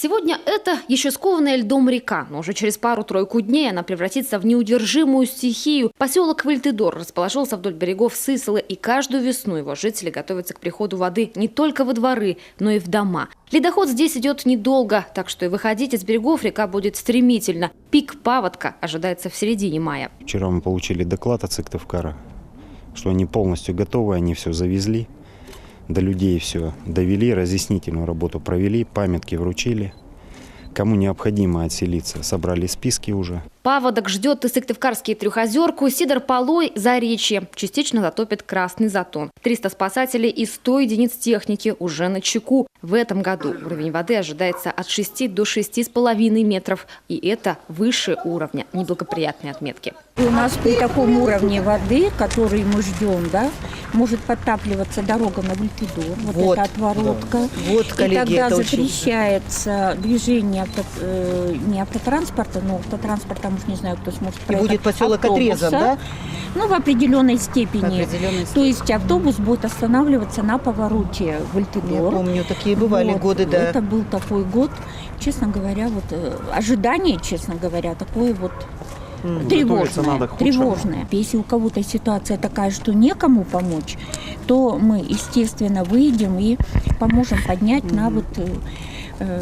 Сегодня это еще скованная льдом река, но уже через пару-тройку дней она превратится в неудержимую стихию. Поселок Вальтедор расположился вдоль берегов Сысолы, и каждую весну его жители готовятся к приходу воды не только во дворы, но и в дома. Ледоход здесь идет недолго, так что и выходить из берегов река будет стремительно. Пик паводка ожидается в середине мая. Вчера мы получили доклад от Сыктывкара, что они полностью готовы, они все завезли. До людей все довели, разъяснительную работу провели, памятки вручили. Кому необходимо отселиться, собрали списки уже. Паводок ждет и Сыктывкарские Трехозерку, Сидор-Полой, Заречье. Частично затопит Красный Затон. 300 спасателей и 100 единиц техники уже на чеку. В этом году уровень воды ожидается от 6 до 6,5 метров. И это выше уровня неблагоприятной отметки. И у нас при таком уровне воды, который мы ждем, да, может подтапливаться дорога на Вальтедор. Вот эта отворотка. Да. Вот, коллеги, и тогда это запрещается движение не автотранспорта, но автотранспорт, там уж не знаю, кто сможет проехать. И будет поселок отрезан, да? Ну, в определенной степени. В определенной степени. То есть автобус будет останавливаться на повороте Вальтедор. Я помню, такие бывали годы, да. Это был такой год, честно говоря, вот ожидание, честно говоря, такое вот тревожное. Если у кого-то ситуация такая, что некому помочь, то мы, естественно, выйдем и поможем поднять на вот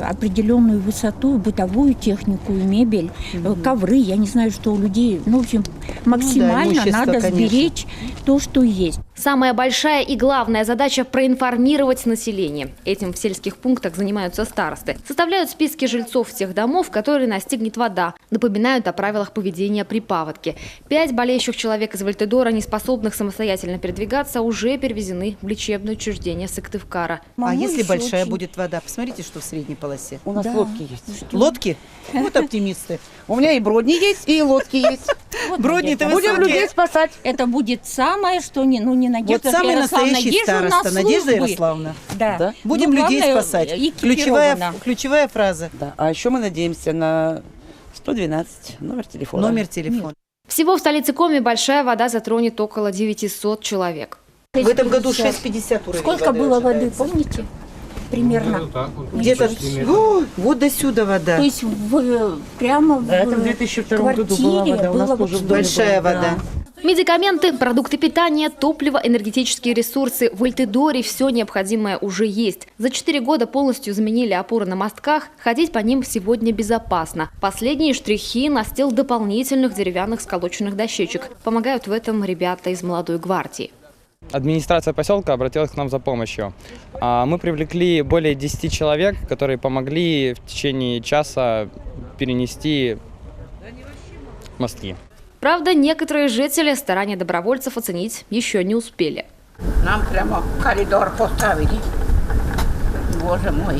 определенную высоту, бытовую технику, мебель, ковры. Я не знаю, что у людей, ну, в общем, максимально надо сберечь то, что есть. Самая большая и главная задача – проинформировать население. Этим в сельских пунктах занимаются старосты. Составляют списки жильцов тех домов, которые настигнет вода. Напоминают о правилах поведения при паводке. 5 болеющих человек из Вальтедора, не способных самостоятельно передвигаться, уже перевезены в лечебное учреждение Сыктывкара. А если большая будет вода? Посмотрите, что в средней полосе. У нас лодки есть. Лодки? Вот оптимисты. У меня и бродни есть, и лодки есть. Бродни-то Будем людей спасать. Это будет самое, что не Надежда Вот самый Ярославовна. настоящий Есть же у нас староста, Надежда службы. Ярославовна. Да. Будем Ну, людей главное, спасать. экипирована. Ключевая фраза. Да. А еще мы надеемся на 112, номер телефона. Номер телефона. Всего в столице Коми большая вода затронет около 900 человек. В этом году 6,50 уровень. Сколько воды было воды, ожидается. помните? Примерно. Где-то вот до сюда вода. То есть прямо в Это в 2002 году была вода. У нас было тоже Большая вода. Медикаменты, продукты питания, топливо, энергетические ресурсы. В Вальтедоре все необходимое уже есть. За 4 года полностью заменили опоры на мостках. Ходить по ним сегодня безопасно. Последние штрихи – настил дополнительных деревянных сколоченных дощечек. Помогают в этом ребята из молодой гвардии. Администрация поселка обратилась к нам за помощью. Мы привлекли более 10 человек, которые помогли в течение часа перенести мостки. Правда, некоторые жители старания добровольцев оценить еще не успели. Нам прямо коридор поставили. Боже мой.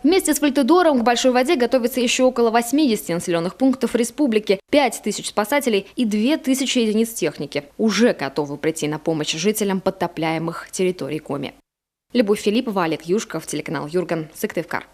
Вместе с Вальтедором к большой воде готовится еще около 80 населенных пунктов республики, 5000 спасателей и 2000 единиц техники. Уже готовы прийти на помощь жителям подтопляемых территорий Коми. Любовь Филиппова, Олег Юшков, телеканал Юрган, Сыктывкар.